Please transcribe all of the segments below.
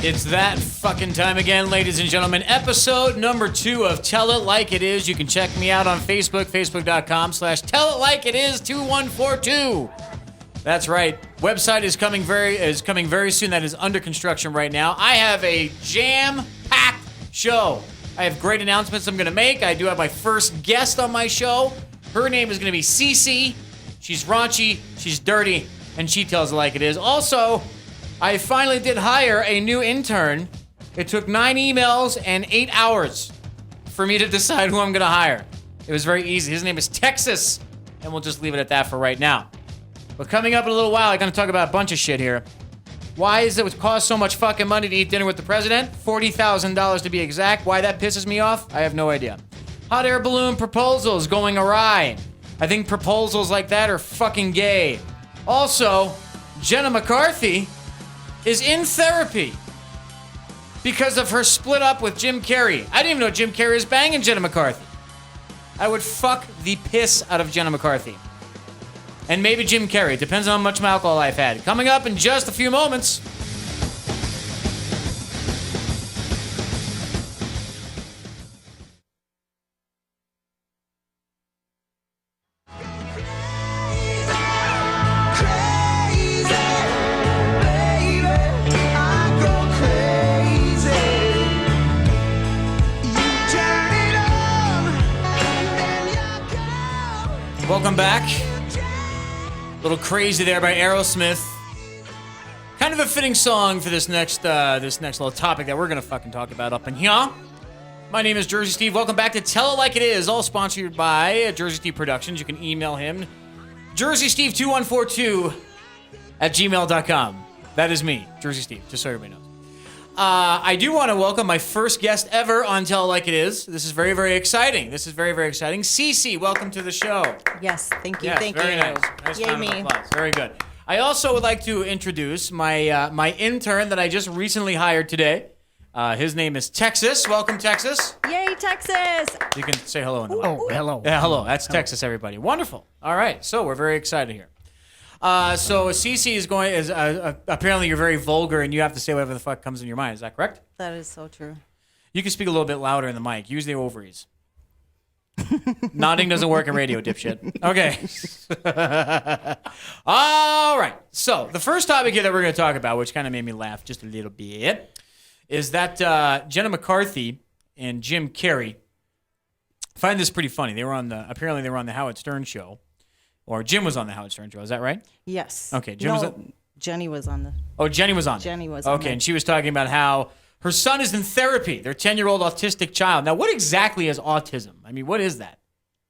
It's that fucking time again, ladies and gentlemen. Episode number 2 of Tell It Like It Is. You can check me out on Facebook, facebook.com/tellitlikeitis2142. That's right. Website is coming very soon. That is under construction right now. I have a jam-packed show. I have great announcements I'm going to make. I do have my first guest on my show. Her name is going to be Cece. She's raunchy, she's dirty, and she tells it like it is. Also, I finally did hire a new intern. It took 9 emails and 8 hours for me to decide who I'm going to hire. It was very easy. His name is Texas, and we'll just leave it at that for right now. But coming up in a little while, I'm going to talk about a bunch of shit here. Why does it cost so much fucking money to eat dinner with the president? $40,000 to be exact. Why that pisses me off? I have no idea. Hot air balloon proposals going awry. I think proposals like that are fucking gay. Also, Jenna McCarthy is in therapy because of her split up with Jim Carrey. I didn't even know Jim Carrey is banging Jenna McCarthy. I would fuck the piss out of Jenna McCarthy. And maybe Jim Carrey. It depends on how much alcohol I've had. Coming up in just a few moments. Welcome back. A little Crazy there by Aerosmith. Kind of a fitting song for this next little topic that we're gonna fucking talk about up in here. My name is Jersey Steve. Welcome back to Tell It Like It Is, all sponsored by Jersey Steve Productions. You can email him, jerseysteve2142@gmail.com. That is me, Jersey Steve, just so everybody knows. I do want to welcome my first guest ever on Tell It Like It Is. This is very, very exciting. Cece, welcome to the show. Yes, thank you. Yes, thank very you. nice. Nice Yay round of me. applause. Very good. I also would like to introduce my intern that I just recently hired today. His name is Texas. Welcome, Texas. Yay, Texas! You can say hello in the mic. Oh, hello. Yeah, hello. That's Texas, everybody. Wonderful. All right, so we're very excited here. So Cece is apparently you're very vulgar and you have to say whatever the fuck comes in your mind. Is that correct? That is so true. You can speak a little bit louder in the mic. Use the ovaries. Nodding doesn't work in radio, dipshit. Okay. All right. So the first topic here that we're going to talk about, which kind of made me laugh just a little bit, is that Jenna McCarthy and Jim Carrey. I find this pretty funny. Apparently they were on the Howard Stern show. Or Jim was on the Howard Stern show. Is that right? Yes. Okay. Jenny was on the. Oh, Jenny was on. Jenny was on Okay, it. and she was talking about how her son is in therapy. Their 10-year-old autistic child. Now, what exactly is autism? I mean, what is that?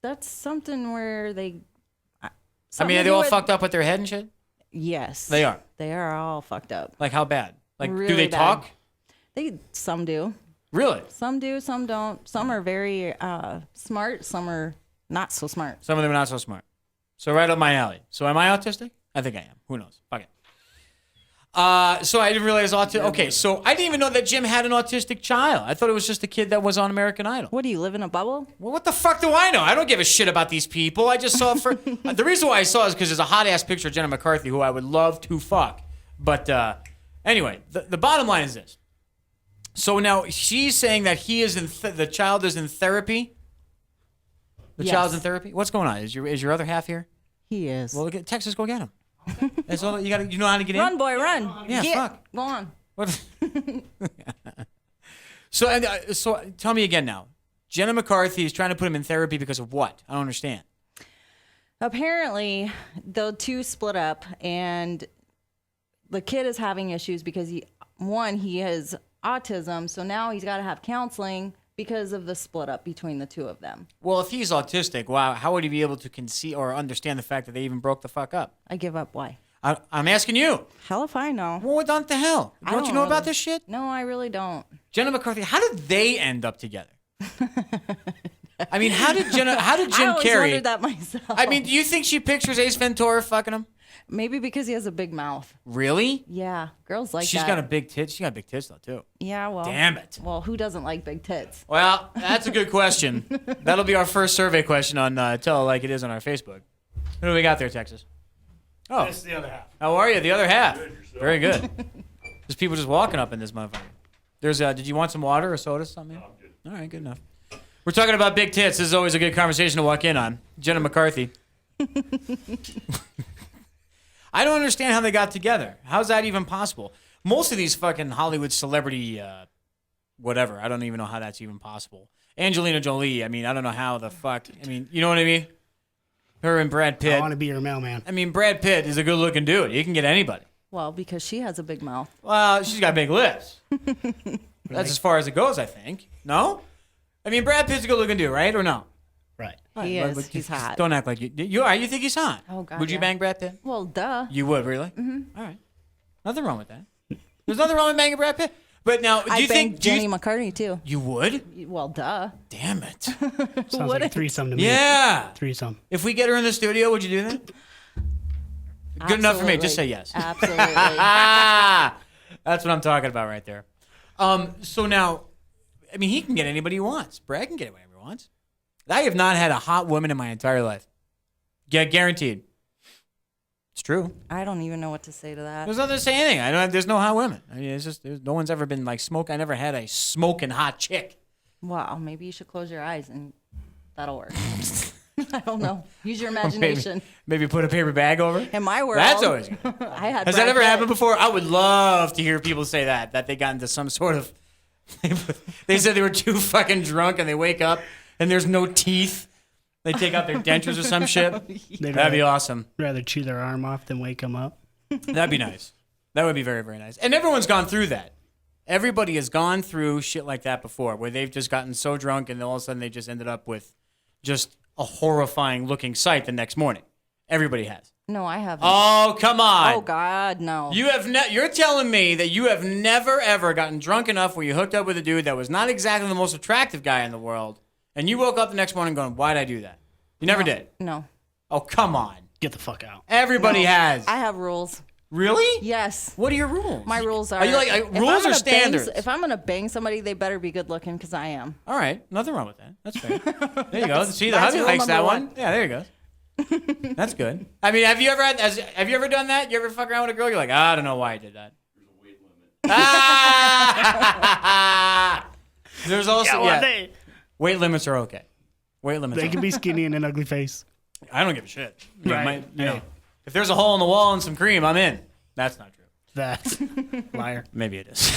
That's something where they. Are they all fucked up with their head and shit? Yes. They are. They are all fucked up. Like, how bad? Like, do Really they bad. talk? Some do. Really? Some do. Some don't. Some are very smart. Some are not so smart. Some of them are not so smart. So right up my alley. So am I autistic? I think I am. Who knows? Fuck it. So I didn't realize autism. Okay, so I didn't even know that Jim had an autistic child. I thought it was just a kid that was on American Idol. What do you live in a bubble? Well, what the fuck do I know? I don't give a shit about these people. I just saw it for... The reason why I saw it is because there's a hot-ass picture of Jenna McCarthy who I would love to fuck. But anyway, the bottom line is this. So now she's saying that he is the child is in therapy? The Yes. child's in therapy? What's going on? Is your other half here? He is. Well, Texas, go get him. That's all you got. You know how to get in? Run, boy, run. Yeah, fuck. Go on. What? So tell me again now. Jenna McCarthy is trying to put him in therapy because of what? I don't understand. Apparently, the two split up, and the kid is having issues because he has autism, so now he's got to have counseling because of the split up between the two of them. Well, if he's autistic, wow, how would he be able to conceive or understand the fact that they even broke the fuck up? I give up. Why? I'm asking you. Hell if I know. Well, what the hell? I Don't you don't know really- about this shit? No, I really don't. Jenna McCarthy, how did they end up together? I mean, how did Jim I always Carrey? wondered that myself. I mean, do you think she pictures Ace Ventura fucking him? Maybe because he has a big mouth. Really? Yeah, girls like She's that. got a big tit. She got big tits though too. Yeah, well. Damn it. Well, who doesn't like big tits? Well, that's a good question. That'll be our first survey question on Tell It Like It Is on our Facebook. Who do we got there, Texas? Oh, That's the other half. how are you? The other half. Good, yourself. Very good. There's people just walking up in this motherfucker. There's did you want some water or soda or something? No, I'm good. All right, good enough. We're talking about big tits. This is always a good conversation to walk in on. Jenna McCarthy. I don't understand how they got together. How's that even possible? Most of these fucking Hollywood celebrity, whatever. I don't even know how that's even possible. Angelina Jolie. I mean, I don't know how the fuck. I mean, you know what I mean? Her and Brad Pitt. I want to be your mailman. I mean, Brad Pitt is a good-looking dude. He can get anybody. Well, because she has a big mouth. Well, she's got big lips. That's as far as it goes, I think. No? I mean, Brad Pitt's a good-looking dude, right? Or no? Right. He is. He's hot. Don't act like you are. You think he's hot? Oh, God, Would you yeah. bang Brad Pitt? Well, duh. You would, really? Mm-hmm. All right. Nothing wrong with that. There's nothing wrong with banging Brad Pitt. But now, do I you banged think... Jenny McCarthy, too. You would? Well, duh. Damn it. Sounds like a threesome to me. Yeah. Threesome. If we get her in the studio, would you do that? Good enough for me. Just say yes. Absolutely. Ah, that's what I'm talking about right there. So now, I mean, he can get anybody he wants. Brad can get whatever he wants. I have not had a hot woman in my entire life. Yeah, guaranteed. It's true. I don't even know what to say to that. There's nothing to say anything. There's no hot women. I mean, it's just no one's ever been like smoke. I never had a smoking hot chick. Wow, maybe you should close your eyes and that'll work. I don't know. Use your imagination. Maybe put a paper bag over. In my world, That's always good. I had. Has that ever happened before? I would love to hear people say that they got into some sort of. They said they were too fucking drunk and they wake up and there's no teeth. They take out their dentures or some shit. That'd be awesome. Rather chew their arm off than wake them up. That'd be nice. That would be very, very nice. And everyone's gone through that. Everybody has gone through shit like that before, where they've just gotten so drunk and all of a sudden they just ended up with just a horrifying looking sight the next morning. Everybody has. No, I haven't. Oh, come on. Oh God, no. You're telling me that you have never ever gotten drunk enough where you hooked up with a dude that was not exactly the most attractive guy in the world, and you woke up the next morning going, "Why'd I do that?" You never did. No. Oh, come on. Get the fuck out. Everybody has. I have rules. Really? Yes. What are your rules? My rules are. Are you like if rules I'm or gonna standards? If I'm gonna bang somebody, they better be good looking because I am. All right, nothing wrong with that. That's fair. There you go. See, the that's hubby rule likes that number one. one. Yeah, there you go. That's good. I mean, have you ever done that? You ever fuck around with a girl? You're like, I don't know why I did that. There's a weight limit. Ah! There's also weight limits are okay. Weight limits. They are can be skinny and an ugly face. I don't give a shit. Right. You know, if there's a hole in the wall and some cream, I'm in. That's not true. That's liar. Maybe it is.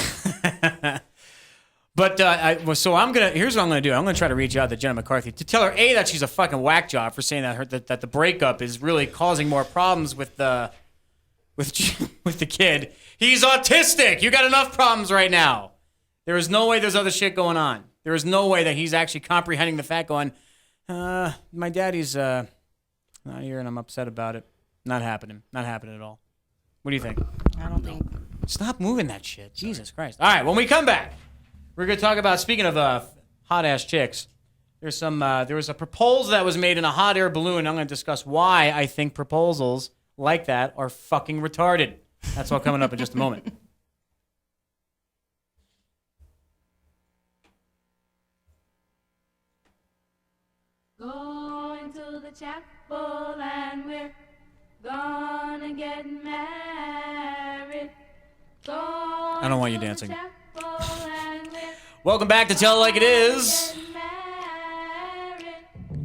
But here's what I'm gonna do. I'm gonna try to reach out to Jenna McCarthy to tell her that she's a fucking whack job for saying that the breakup is really causing more problems with the kid. He's autistic. You got enough problems right now. There is no way there's other shit going on. There is no way that he's actually comprehending the fact going, my daddy's not here and I'm upset about it. Not happening. Not happening at all. What do you think? I don't think. Stop moving that shit. Jesus Christ. All right, when we come back, we're going to talk about, speaking of hot-ass chicks, there was a proposal that was made in a hot air balloon. I'm going to discuss why I think proposals like that are fucking retarded. That's all coming up in just a moment. Going to the chapel and we're gonna get married. I don't want you dancing. Welcome back to Tell It Like It Is.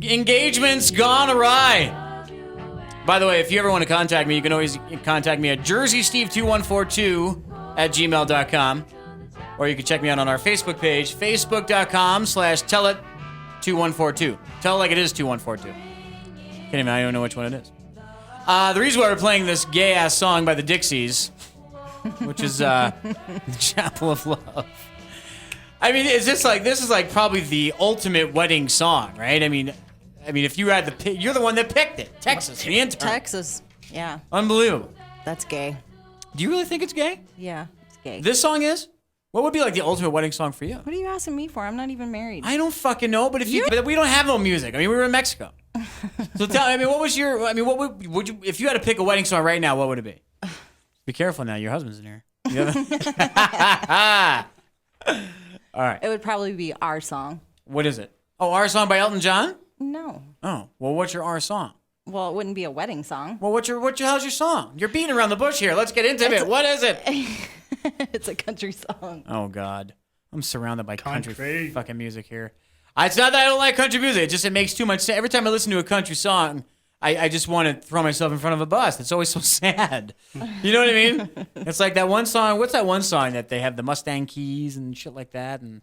Engagement's gone awry. By the way, if you ever want to contact me, you can always contact me at jerseysteve2142@gmail.com. Or you can check me out on our Facebook page, facebook.com/tellit2142. Tell It Like It Is 2142. Can't even, I don't know which one it is. The reason why we're playing this gay-ass song by the Dixies, which is The Chapel of Love. I mean, this is like probably the ultimate wedding song, right? I mean, if you had you're the one that picked it. Texas, the intern. Texas. Yeah, Unbelievable. that's gay. Do you really think it's gay? Yeah, it's gay. This song is? What would be like the ultimate wedding song for you? What are you asking me for? I'm not even married. I don't fucking know, but but we don't have no music. I mean, we were in Mexico. So tell me, what would you, if you had to pick a wedding song right now, what would it be? Be careful now, your husband's in here. All right. It would probably be our song. What is it? Oh, Our Song by Elton John? No. Oh, well, what's your Our Song? Well, it wouldn't be a wedding song. Well, how's your song? You're beating around the bush here. Let's get into it. What is it? It's a country song. Oh God, I'm surrounded by country Country. fucking music here. It's not that I don't like country music. It makes too much sense. Every time I listen to a country song, I just want to throw myself in front of a bus. It's always so sad. You know what I mean? It's like that one song. What's that one song that they have the Mustang keys and shit like that? And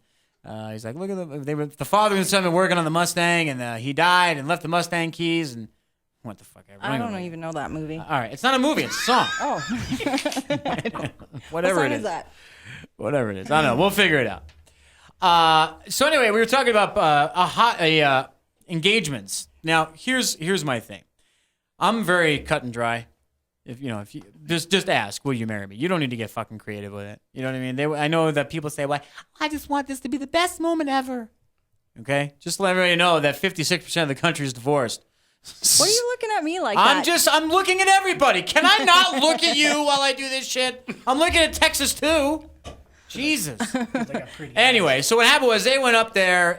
he's like, look at the father and son were working on the Mustang, and he died and left the Mustang keys. And what the fuck? I don't even know that movie. All right, it's not a movie. It's a song. Oh, Whatever what it song is. is that? Whatever it is. I don't know. We'll figure it out. So anyway, we were talking about engagements. Now, here's my thing. I'm very cut and dry. If you just ask, will you marry me? You don't need to get fucking creative with it. You know what I mean? I know that people say, well, I just want this to be the best moment ever. Okay? Just let everybody know that 56% of the country is divorced. What are you looking at me like that? I'm looking at everybody. Can I not look at you while I do this shit? I'm looking at Texas too. Jesus. Anyway, so what happened was they went up there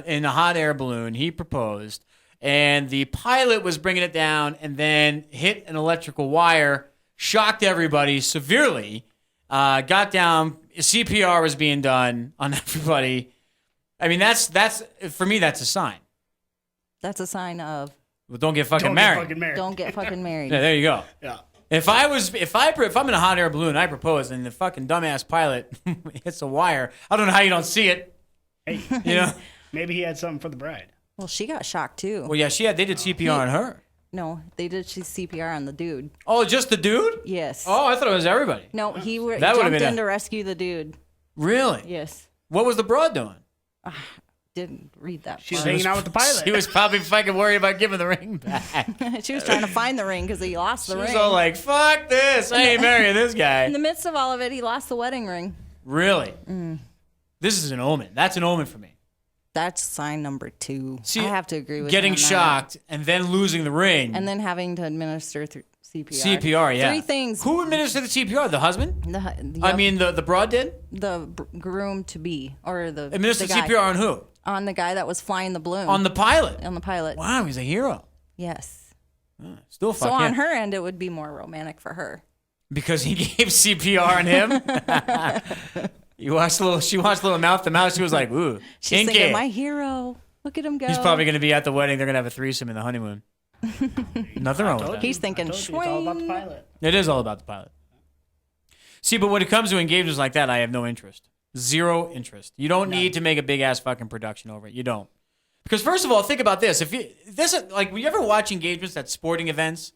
in a hot air balloon. He proposed, and the pilot was bringing it down and then hit an electrical wire, shocked everybody severely, got down. CPR was being done on everybody. I mean, that's for me, that's a sign. That's a sign of Well, don't get fucking Don't married. get fucking married. don't get fucking married. Yeah, there you go. Yeah. If I'm in a hot air balloon, I propose, and the fucking dumbass pilot hits a wire, I don't know how you don't see it. Hey, You know? maybe he had something for the bride. Well, she got shocked too. Well, yeah, they did CPR on her. No, they did CPR on the dude. Oh, just the dude? Yes. Oh, I thought it was everybody. No, he That would've jumped been in to rescue the dude. Really? Yes. What was the broad doing? Didn't read that. She's part. hanging out with the pilot. She was probably fucking worried about giving the ring back. She was trying to find the ring because he lost the She was ring. all like, fuck this. I ain't marrying this in guy. the midst of all of it, he lost the wedding ring. Really? This is an omen. That's an omen for me. That's sign number 2. See, I have to agree with getting you on that. shocked and then losing the ring. And then having to administer through CPR. CPR, yeah. 3 things. Who administered the CPR? The husband? I mean, the broad did? the groom to be, or the Administered the guy, CPR on who? on the guy that was flying the balloon. On the pilot. on the pilot. Wow, he's a hero. Yes. Still fuck So on him. her end, it would be more romantic for her. Because he gave CPR on him. She watched a little mouth to mouth. She was like, ooh, She's kinky. thinking, my hero. Look at him go. He's probably going to be at the wedding. They're going to have a threesome in the honeymoon. Nothing wrong with that. He's thinking, It's all about the swing. pilot. It is all about the pilot. See, but when it comes to engagements like that, I have no interest. Zero interest. You don't need to make a big ass fucking production over it. You don't. Because first of all, think about this. If you when you ever watch engagements at sporting events,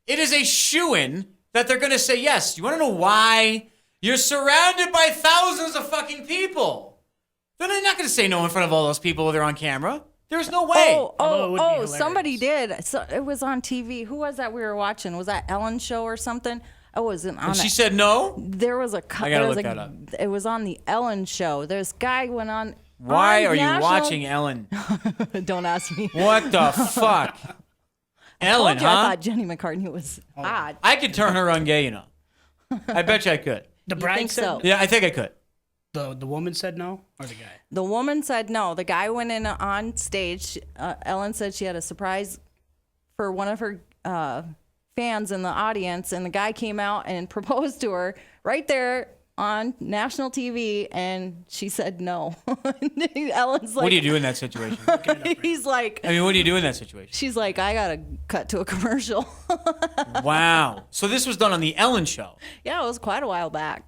it is a shoo-in that they're going to say yes. You want to know why? You're surrounded by thousands of fucking people. Then they're not going to say no in front of all those people when they're on camera. There's no way. Although it would be hilarious. Somebody did. So it was on TV. Who was that we were watching? Was that Ellen show or something? I wasn't on And she it. said no? There was a. I gotta look that up. It was on the Ellen show. This guy went on. Why on are you national- watching Ellen? Don't ask me. What the fuck? Ellen, Told you, I huh? thought Jenny McCartney was hot. I could turn her on gay, you know. I bet you I could. The bride think said so? Yeah, I think I could. the woman said no, or the guy. The woman said no. The guy went in on stage. Ellen said she had a surprise for one of her fans in the audience, and the guy came out and proposed to her right there on national TV, and she said no. Ellen's like, What do you do in that situation? he's like, I mean, what do you do in that situation? she's like, I gotta cut to a commercial. Wow. So this was done on the Ellen show. Yeah, it was quite a while back.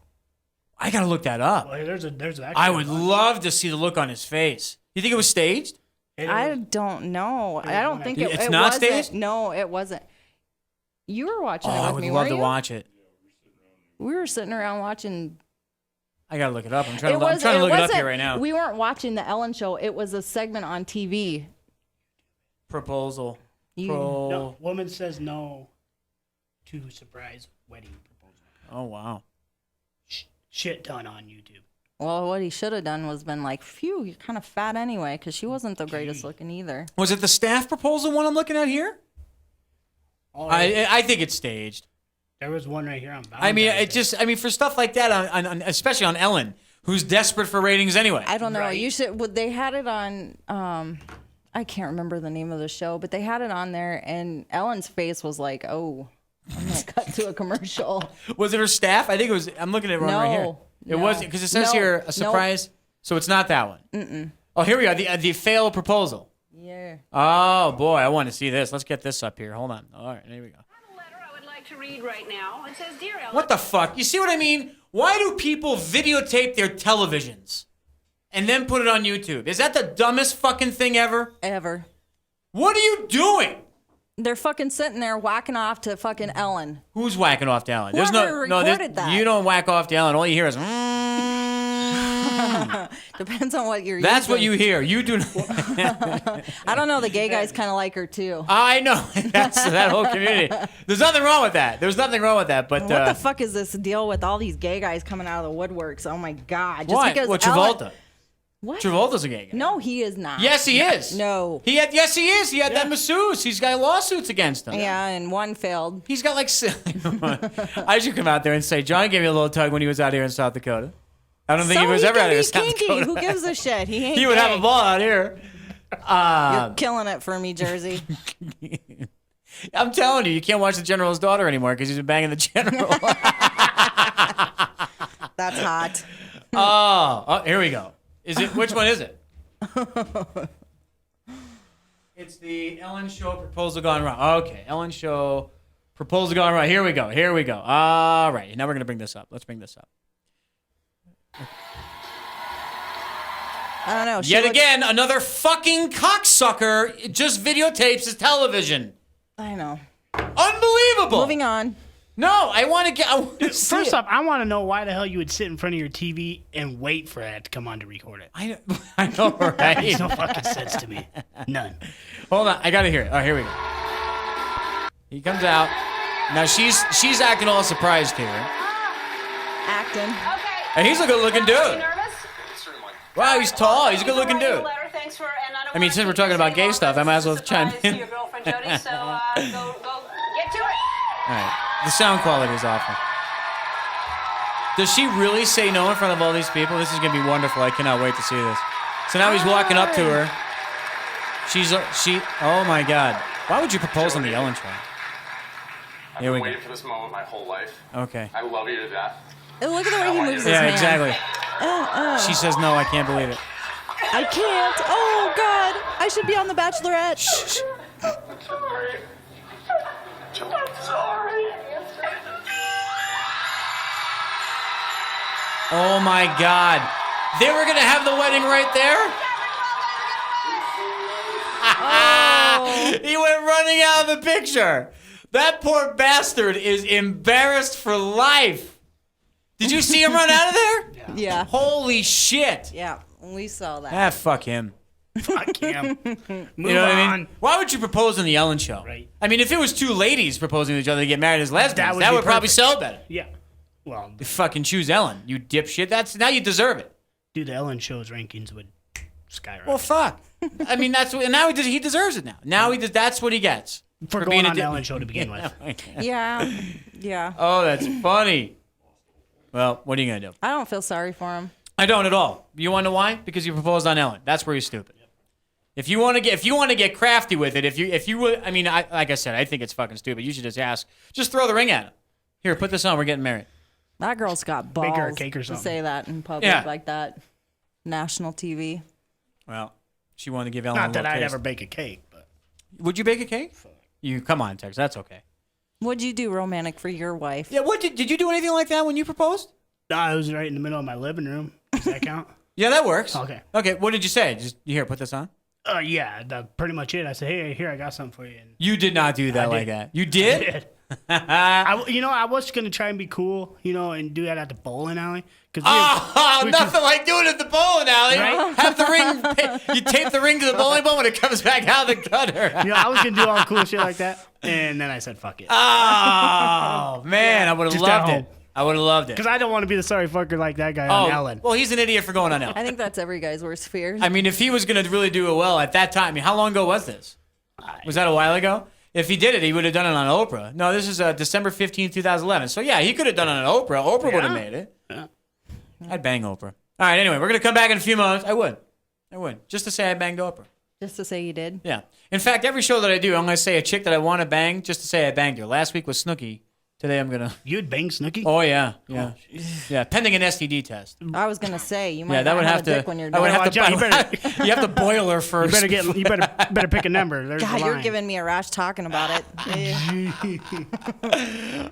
I gotta look that up. Well, there's actually I would love to see the look on his face. You think it was staged? I don't know. I don't think It's it not wasn't. staged? No, it wasn't. You were watching Oh, it with I would me, love were to you? watch it. We were sitting around watching. I gotta look it up. I'm trying to look it up wasn't- here right now. We weren't watching the Ellen show. It was a segment on TV. Proposal. You- No, woman says no to surprise wedding proposal. Oh wow. Shit done on YouTube. Well, what he should have done was been like, phew, you're kind of fat anyway, because she wasn't the greatest looking either. Was it the staff proposal one I'm looking at here? Oh, I think it's staged. there was one right here on Valentine's I mean, Day. for stuff like that, on especially on Ellen, who's desperate for ratings anyway. I don't know. Right. You should. Well, they had it on. I can't remember the name of the show, but they had it on there, and Ellen's face was like, oh. I'm gonna cut to a commercial. Was it her staff? I think it was. I'm looking at it wrong right here. It no. was because it says No, here a surprise. So it's not that one. Oh, here we go. The failed proposal. Yeah. Oh boy, I want to see this. Let's get this up here. Hold on. All right, here we go. I have a letter I would like to read right now. It says, "Dear Ellen." What the fuck? You see what I mean? Why do people videotape their televisions and then put it on YouTube? Is that the dumbest fucking thing ever? Ever. What are you doing? They're fucking sitting there whacking off to fucking Ellen. Who's whacking off to Ellen? Whoever recorded that. You don't whack off to Ellen. All you hear is. Depends on what you're That's what using. you hear. You do. I don't know. The gay guys kind of like her too. I know. That's that whole community. There's nothing wrong with that. There's nothing wrong with that. But What the fuck is this deal with all these gay guys coming out of the woodworks? Oh my god! Just Why? because What, Ellen- Travolta? What? Travolta's a gay guy. No, he is not. Yes, he is. No. Yes, he is. He had that masseuse. He's got lawsuits against him. Yeah, and one failed. He's got like. I should come out there and say, John gave me a little tug when he was out here in South Dakota. I don't think he was ever out here in South kinky. Dakota. Who gives a shit? He ain't He would have gay. a ball out here. You're killing it for me, Jersey. I'm telling you, you can't watch the General's daughter anymore because he's been banging the General. That's hot. Oh, here we go. Is it? Which one is it? It's the Ellen Show proposal gone wrong. Okay, Ellen Show proposal gone wrong. Here we go. Here we go. All right, now we're gonna bring this up. Let's bring this up. I don't know. She Yet looks- again, another fucking cocksucker just videotapes his television. I know. Unbelievable. Moving on. No, I want to get. I want to see First it. off, I want to know why the hell you would sit in front of your TV and wait for that to come on to record it. I know, right? Makes no fucking sense to me. None. Hold on, I gotta hear it. Oh, here we go. He comes out. Now she's acting all surprised here, Acting. Okay. and he's a good-looking Are you dude. nervous? Wow, he's tall. He's a good-looking Thank you for dude. writing the letter. Thanks for, and I don't I mean, wanna since we're keep talking you about any gay longer. stuff, I might as well This is a chime surprise in. to your girlfriend Jody. So go get to it. All right, the sound quality is awful. Does she really say no in front of all these people? This is gonna be wonderful. I cannot wait to see this. So now he's walking up to her. She. Oh my God! Why would you propose on the Ellen Show? I've Here we been go. waiting for this moment my whole life. Okay. I love you to death. And look at the way he moves his Yeah, hand. exactly. She says no. I can't believe it. I can't. Oh God! I should be on The Bachelorette. Shh. I'm sorry. I'm sorry. Oh my God! They were gonna have the wedding right there. He went running out of the picture. That poor bastard is embarrassed for life. Did you see him run out of there? Yeah. Holy shit! Yeah. We saw that. Ah, fuck him. Fuck him. Move You know what I on. mean? Why would you propose on the Ellen Show? Right. I mean, if it was two ladies proposing to each other to get married as lesbians, would that be would probably perfect. sell better. Yeah. Well, You fucking choose Ellen, you dipshit. Now you deserve it. dude, the Ellen Show's rankings would skyrocket. Well, fuck. I mean, that's what. And now he deserves it. Now he does. That's what he gets for being going a on the di- Ellen Show to begin with. Yeah. Yeah. Oh, that's funny. Well, what are you gonna do? I don't feel sorry for him. I don't at all. You want to know why? Because you proposed on Ellen. That's where you're stupid. If you want to get crafty with it, if you would, I mean, like I said, I think it's fucking stupid. You should just ask. Just throw the ring at him. Here, put this on. We're getting married. That girl's got balls Bake her a cake or to something. say that in public Yeah. like that. National TV. Well, she wanted to give Ellen Not a that little I'd taste. ever bake a cake, but Would you bake a cake? You come on, Tex. That's okay. What'd you do romantic for your wife? Yeah. What did you do anything like that when you proposed? no, I was right in the middle of my living room. Does that count? Yeah, that works. Okay. Okay. What did you say? Just here, put this on. Yeah, that's pretty much it. I said, hey, here, I got something for you. And You did not do that I like did. that. You did? did. I was gonna try and be cool, and do that at the bowling alley. Cause Oh, nothing like doing it at the bowling alley. Right? Have the ring. You tape the ring to the bowling ball when it comes back out of the gutter. I was gonna do all cool shit like that, and then I said, fuck it, Oh man, I would have Just at loved home. it. I would have loved it. because I don't want to be the sorry fucker like that guy on Ellen. well, he's an idiot for going on Ellen. I think that's every guy's worst fear. I mean, if he was going to really do it well at that time, I mean, how long ago was this? Was that a while ago? If he did it, he would have done it on Oprah. No, this is December 15th, 2011. So, yeah, he could have done it on Oprah. Oprah would have made it. Yeah. I'd bang Oprah. All right, anyway, we're going to come back in a few moments. I would. Just to say I banged Oprah. Just to say you did. Yeah. In fact, every show that I do, I'm going to say a chick that I want to bang just to say I banged her. Last week was Snooki. Today I'm going to... You'd bang Snooki? Oh, yeah. Yeah. Yeah. Pending an STD test. I was gonna say you might Yeah, that would have a to... dick when you're I would done. have to... Watch out, you better- You have to boil her first. You better pick a number. There's God, the you're line. giving me a rash talking about it.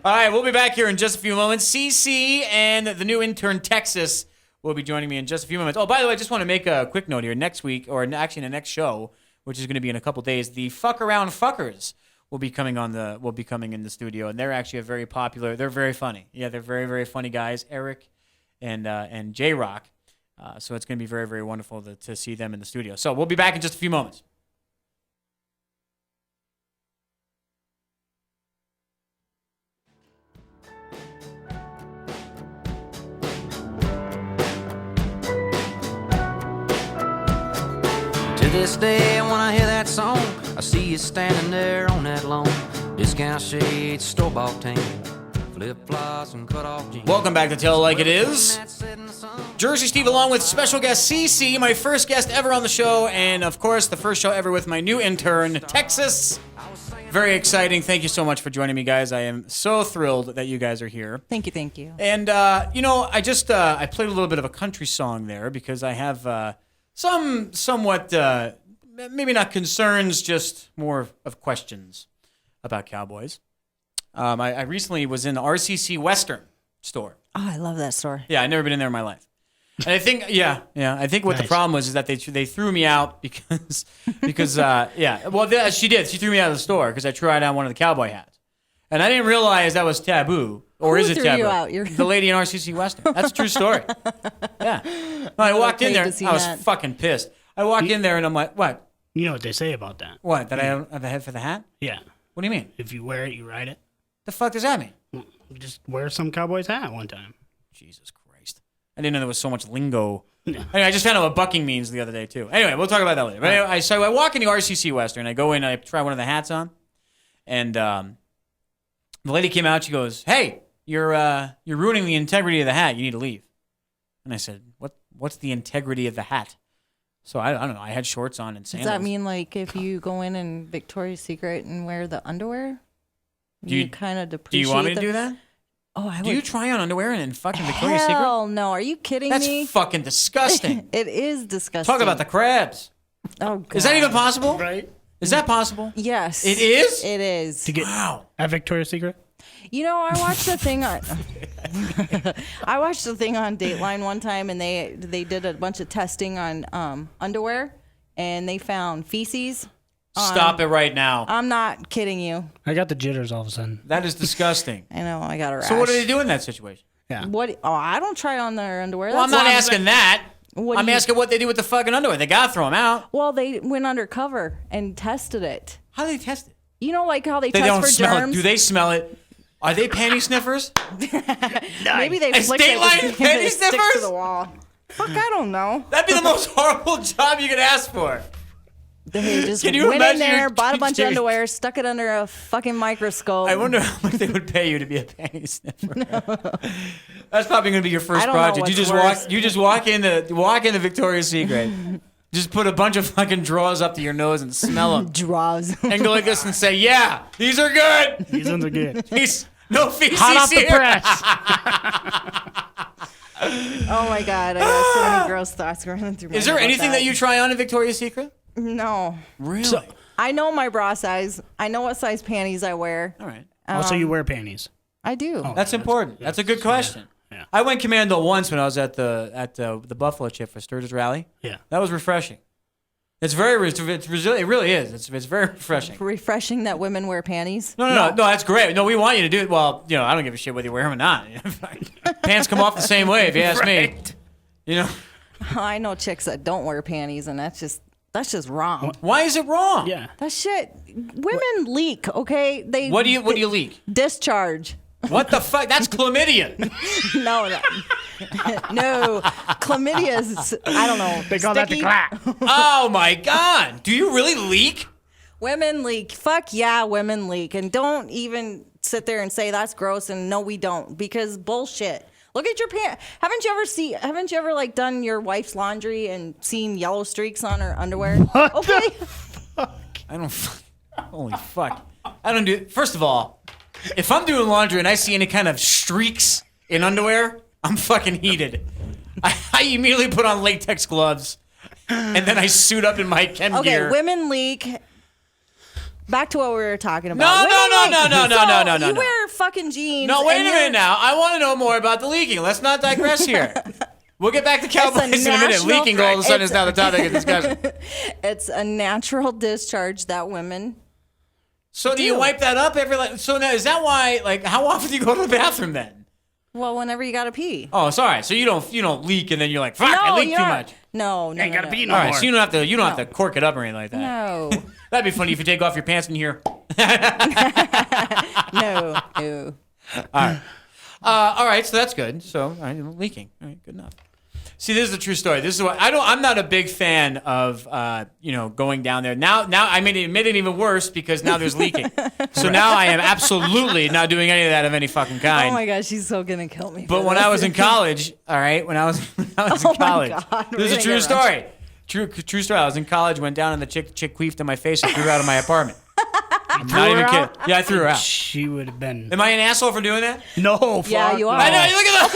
All right, we'll be back here in just a few moments. CC and the new intern, Texas, will be joining me in just a few moments. Oh, by the way, I just want to make a quick note here. Next week, or actually in the next show, which is going to be in a couple days, the Fuck Around Fuckers will be coming in the studio, and they're actually they're very funny. Yeah, they're very, very funny guys, Eric and J-Rock. So it's going to be very, very wonderful to see them in the studio. So we'll be back in just a few moments. To this day, when I hear that song, I see you standing there on that lawn. Discount shades, store-bought tan, flip-flops and cut-off jeans. Welcome back to Tell It Like It Is. Jersey Steve along with special guest CC, my first guest ever on the show, and of course the first show ever with my new intern, Texas. Very exciting. Thank you so much for joining me, guys. I am so thrilled that you guys are here. Thank you. And, I just I played a little bit of a country song there because I have somewhat, maybe not concerns, just more of questions about cowboys. I recently was in the RCC Western store. Oh, I love that store. Yeah, I've never been in there in my life. And I think, I think what the Nice. problem was is that they threw me out because she did. She threw me out of the store because I tried on one of the cowboy hats. And I didn't realize that was taboo. Or Who is it threw taboo? you out? The lady in RCC Western. That's a true story. Yeah. No, I walked in paid there. to see I was that. fucking pissed. I walked in there and I'm like, what? You know what they say about that? What? That I have a head for the hat? Yeah. What do you mean? If you wear it, you ride it. The fuck does that mean? Just wear some cowboy's hat one time. Jesus Christ. I didn't know there was so much lingo. Anyway, I just found out what bucking means the other day, too. Anyway, we'll talk about that later. But anyway, so I walk into RCC Western. I go in, I try one of the hats on. And the lady came out. She goes, hey, you're ruining the integrity of the hat. You need to leave. And I said, what's the integrity of the hat? So I don't know. I had shorts on and Does sandals. that mean like if you go in Victoria's Secret and wear the underwear, Do you- kind of Do depreciate you want me to the- do that? Oh, I Do would. you try on underwear in fucking Victoria's Secret? Hell no! Are you kidding That's me? fucking disgusting. It is disgusting. Talk about the crabs. Oh, God. Is that even possible? Right? Is that possible? Yes. It is? It is. To get Wow. at Victoria's Secret? You know, I watched the thing on. I watched the thing on Dateline one time, and they did a bunch of testing on underwear, and they found feces. Stop it right now. I'm not kidding you. I got the jitters all of a sudden. That is disgusting. I know I got a rash. So what do they do in that situation? Yeah. What? Oh, I don't try on their underwear. Well, I'm That's not why- asking that. What do I'm you- asking what they do with the fucking underwear. They gotta throw them out. Well, they went undercover and tested it. How do they test it? You know, like how they They test don't for smell germs. it. Do they smell it? Are they panty sniffers? Maybe they Is flicked it Dateline with panty it sticks sniffers? to the wall. Fuck, I don't know. That'd be the most horrible job you could ask for. They just Can you went in imagine there, your- bought a bunch of underwear, stuck it under a fucking microscope. I wonder how much they would pay you to be a panty sniffer. That's probably gonna be your first I don't know project. You what's just worse. walk into Victoria's Secret. Just put a bunch of fucking drawers up to your nose and smell them. Draws. And go like this and say, yeah, these are good. These ones are good. These, no feces Hot off the here. press. Oh my god, I got so many gross thoughts running through my Is there head about anything that you try on in Victoria's Secret? No. Really? I know my bra size. I know what size panties I wear. All right. Also, you wear panties. I do. That's important. That's a good question. Yeah. I went commando once when I was at the Buffalo Chip for Sturgis Rally. Yeah. That was refreshing. It's very, it really is. It's very refreshing. Refreshing that women wear panties. No, that's great. No, we want you to do it. Well, I don't give a shit whether you wear them or not. Pants come off the same way, if you ask me. You know, I know chicks that don't wear panties, and that's just wrong. why is it wrong? Yeah. That shit. Women leak, okay? They What do you leak? discharge. What the fuck? That's chlamydia. No, no. Chlamydia is, I don't know. They call that the sticky. clap. Oh my god. Do you really leak? Women leak. Fuck yeah, women leak. And don't even sit there and say that's gross and no, we don't. Because bullshit. Look at your pants. Haven't you ever like done your wife's laundry and seen yellow streaks on her underwear? Okay. I don't. Holy fuck! I don't do. First of all, if I'm doing laundry and I see any kind of streaks in underwear, I'm fucking heated. I immediately put on latex gloves, and then I suit up in my Ken Okay, gear. women leak. Back to what we were talking about. No. You wear fucking jeans. No, wait a and minute you're- now. I want to know more about the leaking. Let's not digress here. We'll get back to Cowboys in a minute. national- Leaking all of a sudden it's- is now the topic of discussion. It's a natural discharge that women. So do you wipe that up every? So now is that why? Like, how often do you go to the bathroom then? Well, whenever you gotta pee. Oh, sorry. So you don't leak and then you're like, fuck, I leaked you're too not- much. No, Ain't gotta pee no. no All right, more. so you don't have to cork it up or anything like that. No, That'd be funny if you take off your pants in here. no. All right, so that's good. So all right, leaking. All right, good enough. See, this is the true story. This is what I'm not a big fan of. Going down there now. I made it even worse because now there's leaking. So now I am absolutely not doing any of that of any fucking kind. Oh my gosh, she's so gonna kill me. But for when this. I was in college, all right, when I was in college, God, this is a we're true gonna story. True story. I was in college, went down and the chick queefed in my face and threw her out of my apartment. I'm not even kidding. Yeah, I threw her out. She would have been. Am I an asshole for doing that? No, fuck. Yeah, you are. I know. Look at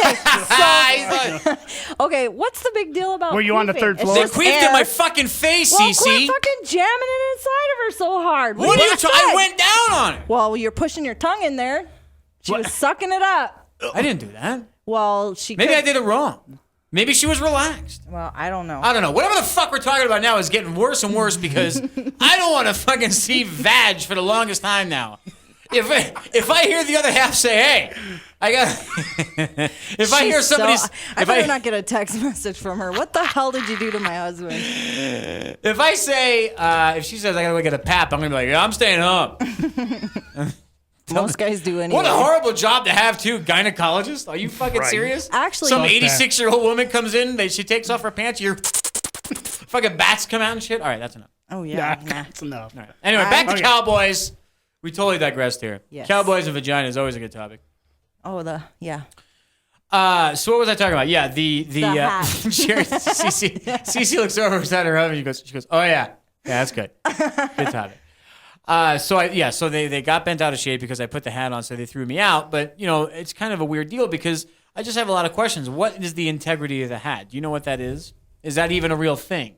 that. Okay, what's the big deal about? Were you on the queefing? third It's floor? They just queefed in air. my fucking face, Well, Cece. quit fucking jamming it inside of her so hard. What are you? I expect? went down on her. Well, you're pushing your tongue in there. She was sucking it up. I didn't do that. Well, she. Maybe could- I did it wrong. Maybe she was relaxed. Well, I don't know. I don't know. Whatever the fuck we're talking about now is getting worse and worse because I don't want to fucking see vag for the longest time now. If I hear the other half say, "Hey, I got," if I hear somebody, I better not get a text message from her. What the hell did you do to my husband? if I say, if she says I gotta go get a pap, I'm gonna be like, yeah, I'm staying home. Most guys do anyway. What a horrible job to have, too, gynecologist. Are you fucking Right. serious? Actually- some Fuck that. 86-year-old woman comes in, she takes off her pants, your fucking bats come out and shit. All right, that's enough. Oh Nah, yeah. Nah. that's enough. All right. Anyway, back to Okay. Cowboys. We totally digressed here. Yes. Cowboys and vagina is always a good topic. Oh yeah. So what was I talking about? Yeah, the hat. Sherry, Cece looks over at her husband. She goes, oh yeah, that's good. Good topic. So they got bent out of shape because I put the hat on, so they threw me out. But it's kind of a weird deal because I just have a lot of questions. What is the integrity of the hat? Do you know what that is? Is that even a real thing?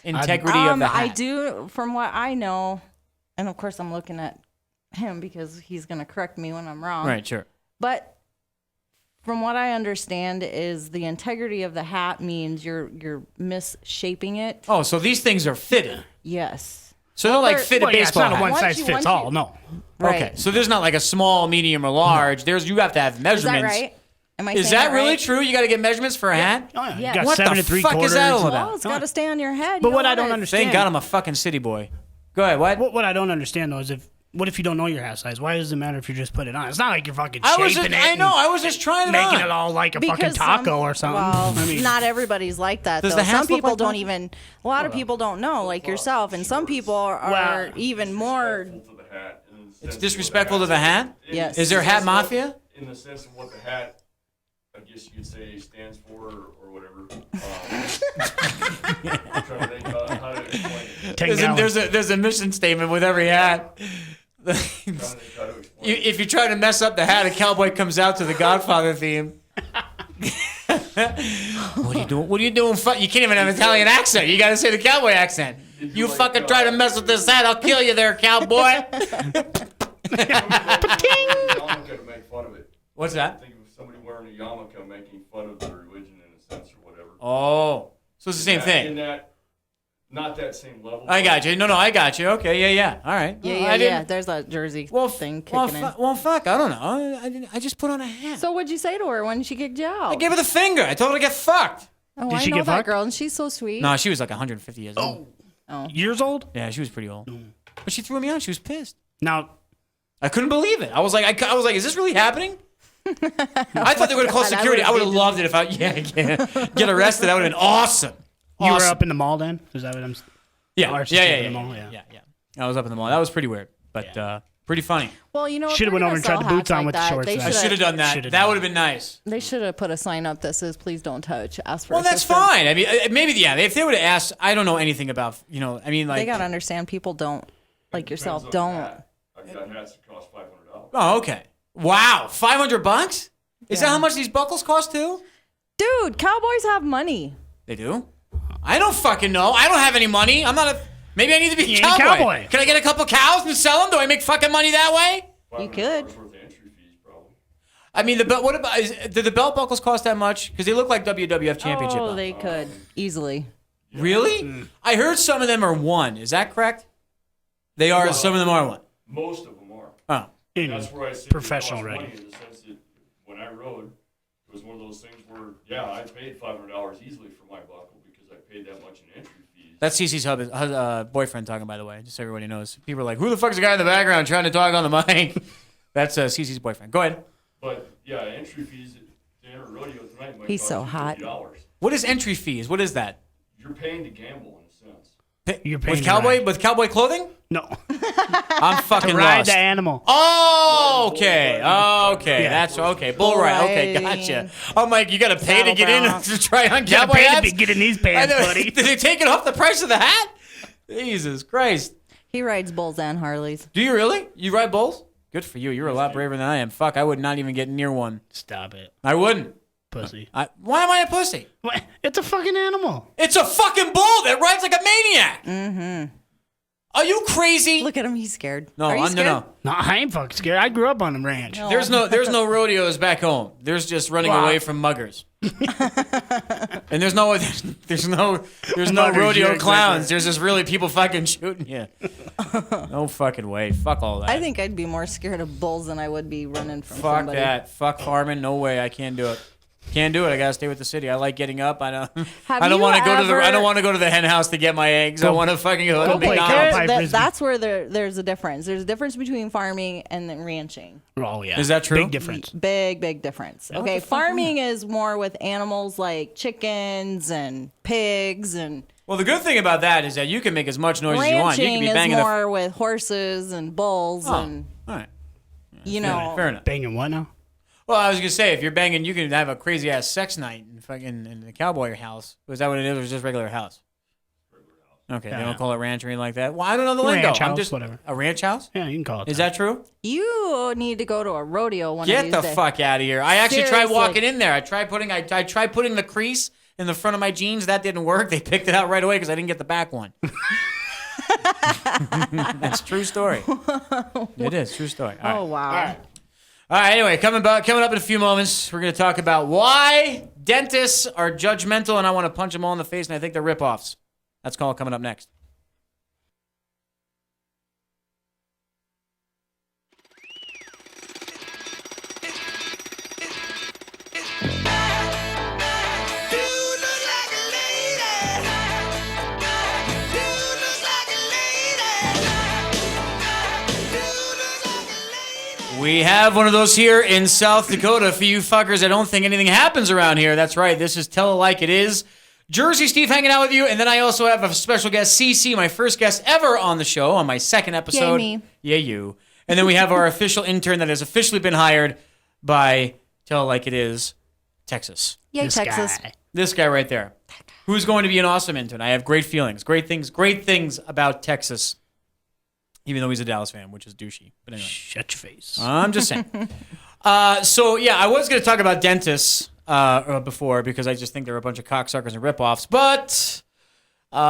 Integrity of the hat. I do, from what I know, and of course I'm looking at him because he's gonna correct me when I'm wrong. Right, sure. But from what I understand, is the integrity of the hat means you're misshaping it. Oh, so these things are fitted. Yes. So they're like they're- fitted Well, yeah, it's baseball not a hats. one Once size you- fits once all. you- No. Right. Okay, so there's not like a small, medium, or large. You have to have Is measurements. that right? Am I Is saying that really right? true? You got to get measurements for a hat? Oh, yeah. Yeah. You got What 7 the and 3 fuck quarters. is that all about? Well, it's got to stay on your head. But You what I want don't it- understand. Thank God I'm a fucking city boy. Go ahead, what? What I don't understand though is what if you don't know your hat size? Why does it matter if you just put it on? It's not like you're fucking I was shaping just, it. I know, and I was just trying it making on. it all like a fucking Because taco or something. Well, I mean, not everybody's like that. Does though. the hats Some look people like don't that? even. A lot of people don't know, like yourself, and some people are Well- even more. To the hat, in the sense It's of disrespectful to what the hat? Yes. Is there hat mafia? In the sense of what the hat, I guess you could say, stands for or whatever. I'm trying to think how to explain it. There's a mission statement with every hat. Trying to think how to explain it. If you try to mess up the hat, a cowboy comes out to the Godfather theme. What are you doing? What are you doing? You can't even have an Italian accent. You got to say the cowboy accent. You fucking try to mess with this hat, I'll kill you there, cowboy. Yarmulke to make fun of it. What's that? Think of somebody wearing a yarmulke making fun of their religion in a sense or whatever. Oh, so it's the same In thing. that, not that same level. I got you. No, I got you. Okay, yeah. All right. Yeah, Well, yeah, I didn't- yeah. There's that jersey Well, thing well, kicking in. well, fuck. I don't know. I just put on a hat. So what'd you say to her when she kicked you out? I gave her the finger. I told her to get fucked. Oh, Did I she know get that fucked? girl, and she's so sweet. No, she was like 150 years old. years old? Yeah, she was pretty old. But she threw me out. She was pissed. Now, I couldn't believe it. I was like, is this really happening? I thought they would have called God, I security. I would have would've loved it if I get arrested. That would have been awesome. you were Awesome. up in the mall then? Is that what I'm? Yeah, or she's yeah, up yeah, in yeah, the mall, yeah, yeah. I was up in the mall. That was pretty weird. But Pretty funny. Well, you know, if Should've they're went over gonna and tried sell the boots hats on like with the that, shorts. They I I should have done that. Should've That done would have been nice. They should have put a sign up that says, "Please don't touch." Ask for Well, that's assistance. fine. I mean, maybe if they would have asked, I don't know anything about, I mean, like. They gotta understand people don't like yourself. Depends on the Don't. hat. I've got hats that cost $500. Oh, okay. Wow, $500? Is that how much these buckles cost too? Dude, cowboys have money. They do. I don't fucking know. I don't have any money. I'm not a. Maybe I need to be You a ain't a cowboy. cowboy. Can I get a couple cows and sell them? Do I make fucking money that way? You could. $500 worth of entry fees, probably. I mean, the belt. What about? Did the belt buckles cost that much? Because they look like WWF Championship. Oh, belts. they could easily. Really? I heard some of them are one. Is that correct? They are. Some of them are one. Most of them are. Oh. In That's where I say professional it costs writing. money in the sense that when I rode, it was one of those things where, yeah, I paid $500 easily for my buckle because I paid that much in entry fees. That's Cece's boyfriend talking, by the way, just so everybody knows. People are like, who the fuck's the guy in the background trying to talk on the mic? That's Cece's boyfriend. Go ahead. But yeah, entry fees to enter a rodeo tonight might He's cost so you hot. $50. What is entry fees? What is that? You're paying to gamble in a sense. You're paying With to cowboy ride. with cowboy clothing? No. I'm fucking Ride lost. the animal. Oh, okay. Okay. Yeah. That's okay. Bull ride. Okay, riding. gotcha. I'm like, you got to pay to get in Battleground. to try on You gotta cowboy pay to hats? get in these I pants, know. buddy. Did they take it off the price of the hat? Jesus Christ. He rides bulls and Harleys. Do you really? You ride bulls? Good for you. You're a lot braver than I am. Fuck, I would not even get near one. Stop it, I wouldn't. pussy. Why am I a pussy? What? It's a fucking animal. It's a fucking bull that rides like a maniac. Mm-hmm. Are you crazy? Look at him. He's scared. No, Are you I'm scared? no. No, I ain't fucking scared. I grew up on a ranch. No. There's no rodeos back home. There's just running Wow. away from muggers. And there's no Muggers, rodeo yeah, clowns. exactly. There's just really people fucking shooting you. No fucking way. Fuck all that. I think I'd be more scared of bulls than I would be running from Fuck somebody. that. Fuck farming. No way. I can't do it. Can't do it. I gotta stay with the city. I like getting up. I don't. Have I don't you want to go to the. I ever- don't want to go to the hen house to get my eggs. I want to fucking go to go play McDonald's. cow pie frisbee. That's where there's a difference. There's a difference between farming and then ranching. Oh yeah. Is that true? Big difference. Big difference. Okay, farming is more with animals like chickens and pigs, and Well, the good thing about that is that you can make as much noise as you want. You can ranching be is banging the. more with horses and bulls, Oh, and all right. you know. Fair enough. Banging what now? Well, I was gonna say if you're banging, you can have a crazy ass sex night in fucking in the cowboy house. Was that what it is, or just regular house? Okay, they Yeah. don't call it ranch or anything like that. Well, I don't know the lingo. Ranch I'm house, just whatever. a ranch house. Yeah, you can call it. Is that true? You need to go to a rodeo one of Get these the days. fuck out of here! I actually tried Seriously. walking in there. I tried putting the crease in the front of my jeans. That didn't work. They picked it out right away because I didn't get the back one. That's a true story. It is true story. All right. Oh wow. All right, anyway, coming up in a few moments, we're going to talk about why dentists are judgmental, and I want to punch them all in the face, and I think they're ripoffs. That's called coming up next. We have one of those here in South Dakota. For you fuckers that don't think anything happens around here, that's right. This is Tell It Like It Is. Jersey Steve hanging out with you, and then I also have a special guest, CC, my first guest ever on the show, on my second episode. me. Yeah, you. And then we have our official intern that has officially been hired by Tell It Like It Is, Texas. Yay, This Texas. guy. This guy right there, who's going to be an awesome intern. I have great feelings, great things about Texas, even though he's a Dallas fan, which is douchey. But anyway. Shut your face. I'm just saying. So, yeah, I was going to talk about dentists before because I just think they're a bunch of cocksuckers and ripoffs. But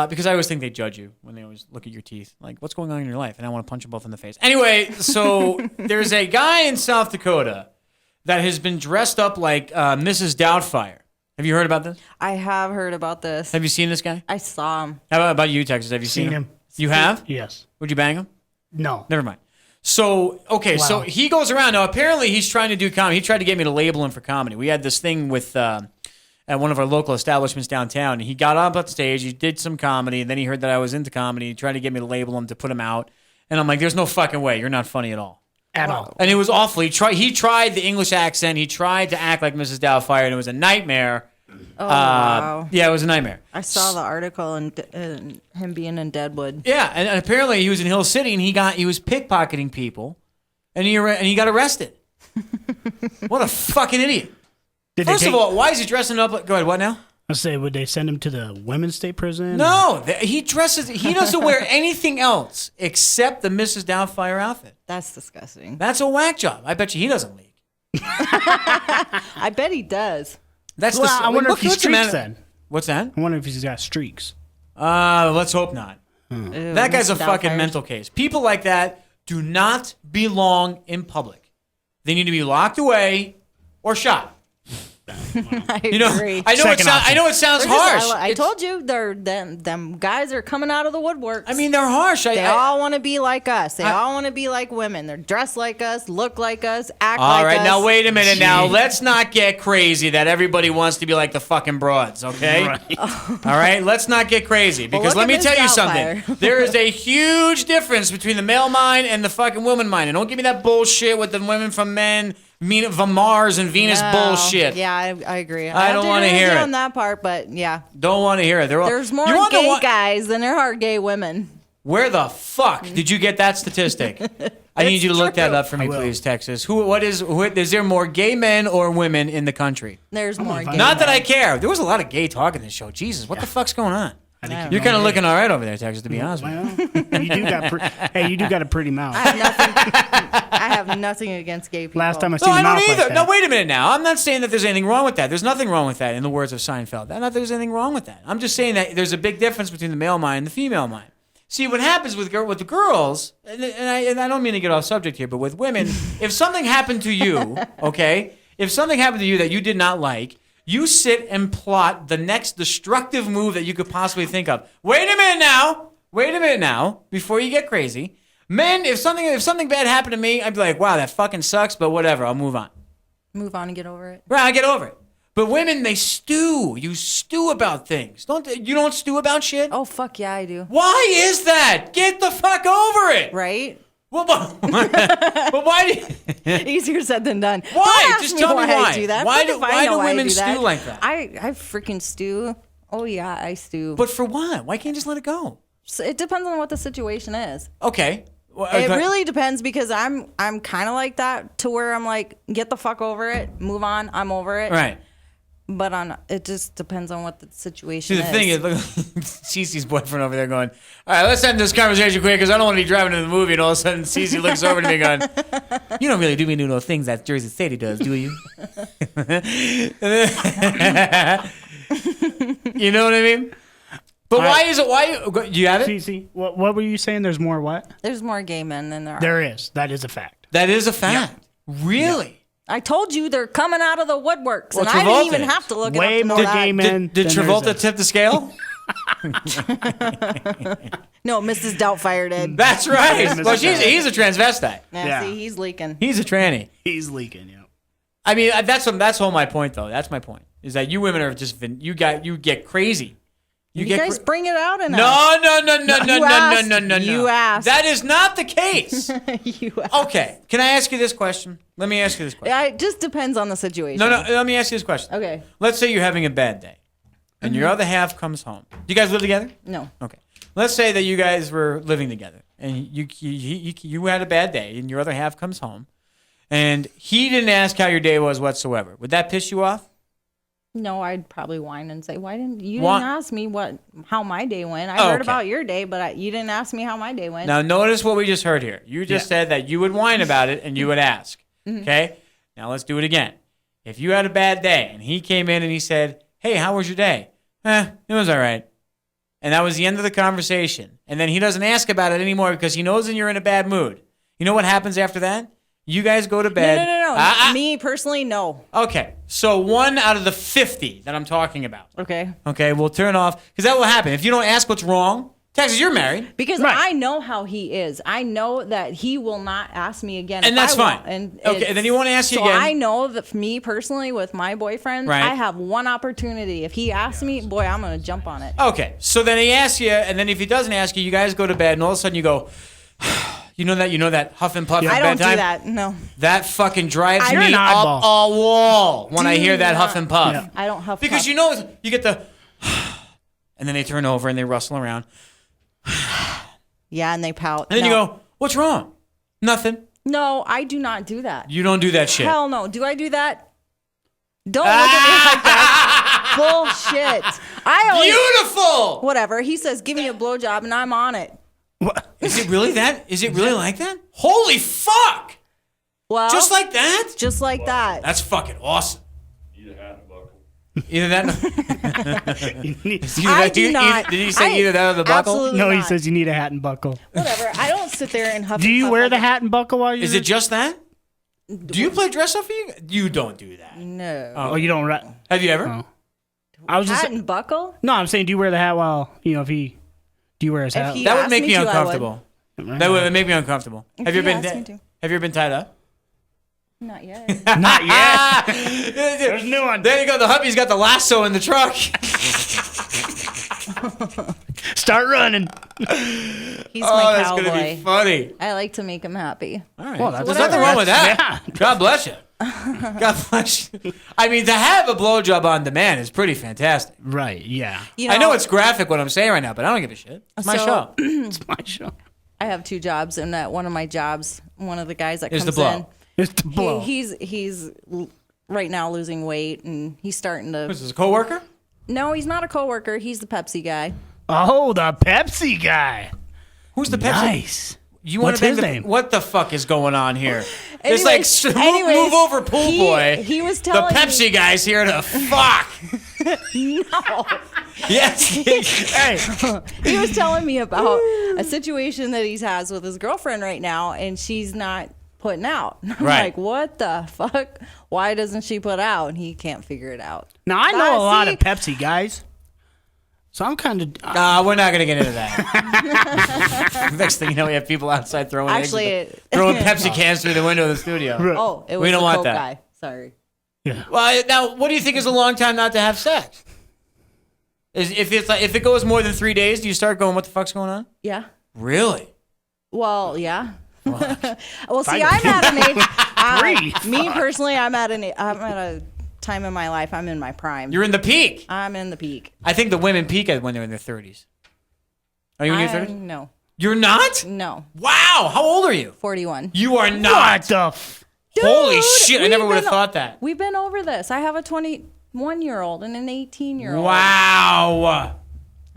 because I always think they judge you when they always look at your teeth. Like, what's going on in your life? And I want to punch them both in the face. Anyway, so there's a guy in South Dakota that has been dressed up like Mrs. Doubtfire. Have you heard about this? I have heard about this. Have you seen this guy? I saw him. How about you, Texas? Have you seen Seen him. You have? Yes. Would you bang him? No. Never mind. So, okay, so Wow. he goes around. Now, apparently he's trying to do comedy. He tried to get me to label him for comedy. We had this thing with at one of our local establishments downtown. And he got up on stage. He did some comedy. And then he heard that I was into comedy. He tried to get me to label him to put him out. And I'm like, there's no fucking way. You're not funny at all. At all. And it was awful. He tried the English accent. He tried to act like Mrs. Doubtfire. And it was a nightmare. Oh wow. Yeah, it was a nightmare. I saw the article and him being in Deadwood. Yeah, and apparently he was in Hill City and he was pickpocketing people and he got arrested. What a fucking idiot. First of all, why is he dressing up? Go ahead. What now? I say, would they send him to the women's state prison? No, he dresses. He doesn't wear anything else except the Mrs. Doubtfire outfit. That's disgusting. That's a whack job. I bet you he doesn't leak. I bet he does. That's Well, I wonder if he what's the streaks matter- then. What's that? I wonder if he's got streaks. Let's hope not. Ew, That guy's a Mr. fucking Doubtfire. mental case. People like that do not belong in public. They need to be locked away or shot. I You know, agree. I know Second option. I know it sounds They're just- harsh. I It's- told you, them guys are coming out of the woodwork. I mean, they're harsh. they all want to be like us. They all want to be like women. They're dressed like us, look like us, act All like right, us. now wait a minute. Now let's not get crazy that everybody wants to be like the fucking broads, okay? All right, let's not get crazy because look let at me Miss tell you Doubtfire. something. There is a huge difference between the male mind and the fucking woman mind. And don't give me that bullshit with the women from men, from Mars and Venus No. bullshit. Yeah, I agree. I don't have wanna agree hear with you it. on that part, but yeah, Don't want to hear it. there's more You wanna know gay what- guys than there are gay women. Where the fuck did you get that statistic? I need you to look that true. up for me, I will. please, Texas. Is there more gay men or women in the country? There's more gay. Not that I care. There was a lot of gay talk in this show. Jesus, what the fuck's going on? I think You're kind of looking all right over there, Texas, to be honest with you. Well, you do got hey, you do got a pretty mouth. I have nothing against gay people. Last time I No, seen I a don't mouth either. like No, that. wait a minute now. I'm not saying that there's anything wrong with that. There's nothing wrong with that, in the words of Seinfeld. Not that there's anything wrong with that. I'm just saying that there's a big difference between the male mind and the female mind. See, what happens with the girls, and I don't mean to get off subject here, but with women, if something happened to you, okay, if something happened to you that you did not like, you sit and plot the next destructive move that you could possibly think of. Wait a minute now, before you get crazy. Men, if something bad happened to me, I'd be like, wow, that fucking sucks, but whatever, I'll move on. Move on and get over it. Right, I get over it. But women, they stew. You stew about things. You don't stew about shit? Oh fuck yeah, I do. Why is that? Get the fuck over it. Right? Well, but why do you, Easier said than done. Why? Don't ask Just me tell me why. I do that. Why Fuck do- if I why know do I women do stew like that? I freaking stew. Oh yeah, I stew. But for what? Why can't you just let it go? So it depends on what the situation is. Okay. Well, It okay. really depends because I'm kind of like that to where I'm like, get the fuck over it, move on, I'm over it. Right. But it just depends on what the situation See, the is. thing is, look, Cece's boyfriend over there going, all right, let's end this conversation quick because I don't want to be driving to the movie. And all of a sudden, Cece looks over to me going, you don't really do me do no things that Jersey City does, do you? You know what I mean? But why is it? Do you have it? See, what were you saying? There's more what? There's more gay men than there are. There is. That is a fact. That is a fact. Really? I told you they're coming out of the woodworks, Well, and I didn't Travolta even is. have to look it Way up to know more that. gay men. Did than Travolta there's a- tip the scale? No, Mrs. Doubtfire did. That's right. Mrs. Well, he's a transvestite. Yeah. See, he's leaking. He's a tranny. He's leaking. Yeah. I mean, that's all my point, though. That's my point. Is that you women are just you get crazy. You guys bring it out enough. No. You asked. That is not the case. You asked. Okay. Can I ask you this question? Let me ask you this question. Yeah, it just depends on the situation. No. Let me ask you this question. Okay. Let's say you're having a bad day, and your other half comes home. Do you guys live together? No. Okay. Let's say that you guys were living together, and you had a bad day, and your other half comes home, and he didn't ask how your day was whatsoever. Would that piss you off? No, I'd probably whine and say, "Why didn't you Why- didn't ask me how my day went? I Oh, heard okay. about your day, but you didn't ask me how my day went." Now, notice what we just heard here. You just Yeah. said that you would whine about it and you would ask. Okay? Now, let's do it again. If you had a bad day and he came in and he said, hey, how was your day? It was all right. And that was the end of the conversation. And then he doesn't ask about it anymore because he knows that you're in a bad mood. You know what happens after that? You guys go to bed. No. Me personally, no. Okay. So 1 out of the 50 that I'm talking about. Okay. Okay, we'll turn off. Because that will happen. If you don't ask what's wrong, Texas, you're married. Because Right. I know how he is. I know that he will not ask me again. And if that's I fine. want. And Okay, it's- then he won't ask you so again. I know that for me personally, with my boyfriend, Right. I have one opportunity. If he asks me, boy, I'm going to jump on it. Okay, so then he asks you, and then if he doesn't ask you, you guys go to bed, and all of a sudden you go, you know that huff and puff at I don't bedtime? do that. No. That fucking drives You're me an up oddball. a wall when I Do hear that not- huff and puff. Yeah. I don't huff Because puff. you know, you get the, and then they turn over and they rustle around. Yeah, and they pout. And then No. you go, what's wrong? Nothing. No, I do not do that. You don't do that shit. Hell no. Do I do that? Don't look at me like that. Bullshit. I always, Beautiful. whatever. He says, give me a blowjob, and I'm on it. What? Is it really that? Is it really like that? Holy fuck! Well, Just like that? just like that. That's fucking awesome. Need a hat and a buckle. Either that. I do not. Did he say either that or the buckle? Absolutely No, he not. says you need a hat and buckle. Whatever. I don't sit there and huff. Do and you puff wear like the hat and buckle while you? Is it just that? Do you play dress up for you? You don't do that. No. Oh, you don't. Have you ever? Oh. I was just. Hat and buckle? No, I'm saying, do you wear the hat while if he? Do you wear his hat? he- That would asked make me me to, I would. uncomfortable. That would make me uncomfortable. Have you he been? asked me to. Have you ever been tied up? Not yet. Not yet. There's a new one. There you go. The hubby's got the lasso in the truck. Start running. He's Oh, my that's cowboy. gonna be funny. I like to make him happy. All right. Well, that's- There's nothing wrong with that. Yeah. God bless you. God bless you. I mean, to have a blowjob on demand is pretty fantastic. Right. Yeah. You I know it's graphic what I'm saying right now, but I don't give a shit. It's my So- show. It's my show. I have 2 jobs, and one of my jobs, one of the guys that Is comes the blow. in, It's the blow. he's right now losing weight, and he's starting to. This is a coworker. No, he's not a coworker. He's the Pepsi guy. Oh, the Pepsi guy. Who's the Pepsi? Nice. You want What's to his name? What the fuck is going on here? It's like Anyways, move over, pool boy. He was The telling Pepsi guy's here to fuck. No. Yes. Hey. He was telling me about a situation that he has with his girlfriend right now, and she's not putting out. I'm Right. like, what the fuck? Why doesn't she put out? And he can't figure it out. Now I know a lot See? of Pepsi guys, so I'm kind of. We're not gonna get into that. Next thing you know, we have people outside throwing eggs Actually, at throwing Pepsi cans through the window of the studio. Oh, it was We don't the want Coke that. guy. Sorry. Well, now, what do you think is a long time not to have sex? If it goes more than 3 days, do you start going, what the fuck's going on? Yeah. Really? Well, yeah. Well, see, I'm at an age. Me personally, I'm at a time in my life. I'm in my prime. You're in the peak. I'm in the peak. I think the women peak when they're in their 30s. Are you in your 30s? No. You're not? No. Wow. How old are you? 41. You are not. What the? Holy Dude, shit. I never we've would have been- thought that. We've been over this. I have a 21-year-old and an 18-year-old. Wow.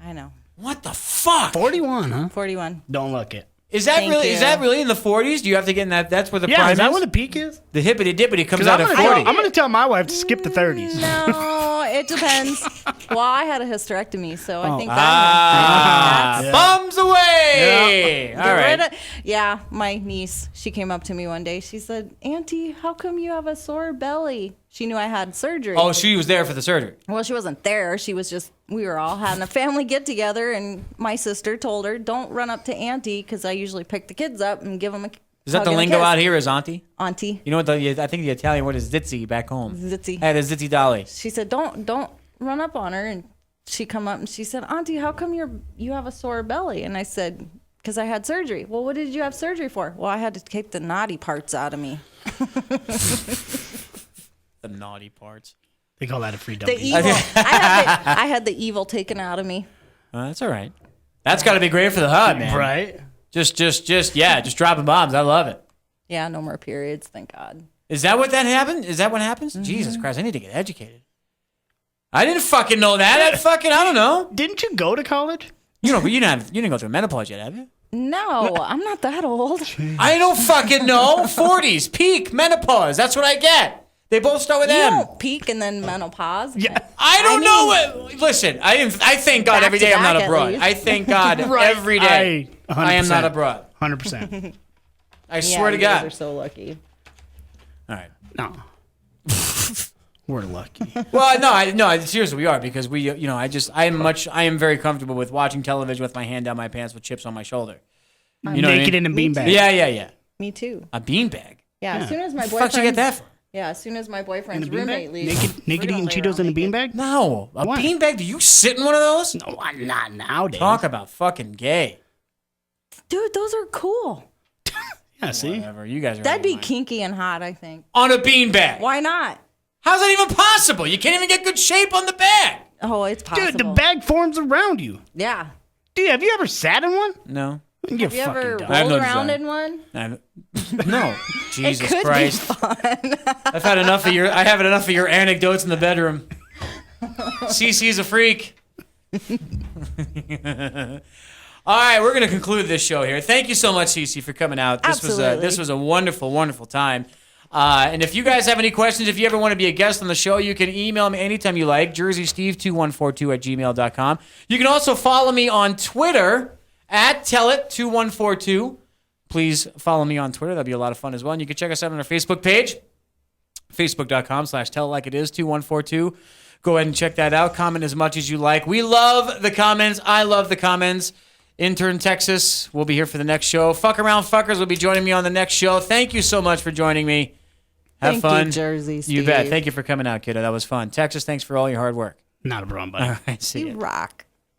I know. What the fuck? 41, huh? 41. Don't look it. Is that Thank really? you. Is that really in the 40s? Do you have to get in that? That's where the Yeah, prime is that is. when the peak is? The hippity dippity comes Because out I'm at gonna 40. tell, I'm gonna tell my wife to skip the 30s. No, it depends. Well, I had a hysterectomy, so I think that. Ah, that's- bums away. All Get right. rid of- yeah, my niece, she came up to me one day. She said, Auntie, how come you have a sore belly? She knew I had surgery. Oh, she was there for the surgery. Well, she wasn't there. She was just, we were all having a family get together, and my sister told her, don't run up to Auntie, because I usually pick the kids up and give them a Is that hug the and a lingo kiss. out here? Is auntie? Auntie. You know what? I think the Italian word is zitzi back home. Zitzi. I had a zitzi dolly. She said, don't run up on her. And she come up and she said, Auntie, how come you have a sore belly? And I said, because I had surgery. Well, what did you have surgery for? Well, I had to take the naughty parts out of me. The naughty parts. They call that a free The dumpy. evil. I had the evil taken out of me. That's all right. That's got to be great for the hub, man. Right? Just dropping bombs. I love it. Yeah, no more periods, thank God. Is that what that happened? Is that what happens? Mm-hmm. Jesus Christ, I need to get educated. I didn't fucking know that. I don't know. Didn't you go to college? You didn't go through menopause yet, have you? No, I'm not that old. I don't fucking know. 40s, peak, menopause. That's what I get. They both start with You M. don't peak and then menopause. Yeah. I don't I know mean- what. Listen, I thank God Back every to day I'm not back, at abroad. least. I thank God every day I am not 100%. abroad. 100%. I Yeah, swear to you guys God. are so lucky. All right. No. We're lucky. Well, no, seriously, we are because we, I am very comfortable with watching television with my hand down my pants with chips on my shoulder. You know what I Naked mean? in a beanbag. Yeah. Me too. A beanbag. Yeah, as soon as my What the fuck you get boyfriend. that from? Yeah, as soon as my boyfriend's In a beanbag? roommate leaves. Naked we're eating gonna lay Cheetos in a around naked. beanbag? No, a Why? beanbag. Do you sit in one of those? No, not nowadays. Talk about fucking gay. Dude, those are cool. Yeah, see? Whatever. You guys are. That'd be out of line. kinky and hot, I think. On a beanbag. Why not? How's that even possible? You can't even get good shape on the bag. Oh, it's possible. Dude, the bag forms around you. Yeah. Dude, have you ever sat in one? No. You're Have you ever fucking dumb. I have rolled no around desire. in one? No, Jesus Could Christ! be fun. I've had enough of your. I have enough of your anecdotes in the bedroom. CC's a freak. All right, we're going to conclude this show here. Thank you so much, CC, for coming out. Absolutely. This was a wonderful, wonderful time. And if you guys have any questions, if you ever want to be a guest on the show, you can email me anytime you like, jerseysteve2142@gmail.com. You can also follow me on Twitter at tellit2142. Please follow me on Twitter. That'd be a lot of fun as well. And you can check us out on our Facebook page, facebook.com/telllikeitis2142. Go ahead and check that out. Comment as much as you like. We love the comments. I love the comments. Intern Texas will be here for the next show. Fuck Around Fuckers will be joining me on the next show. Thank you so much for joining me. Have Thank fun. you, Jersey You Steve. bet. Thank you for coming out, kiddo. That was fun. Texas, thanks for all your hard work. Not a problem, buddy. All right, see You ya. rock.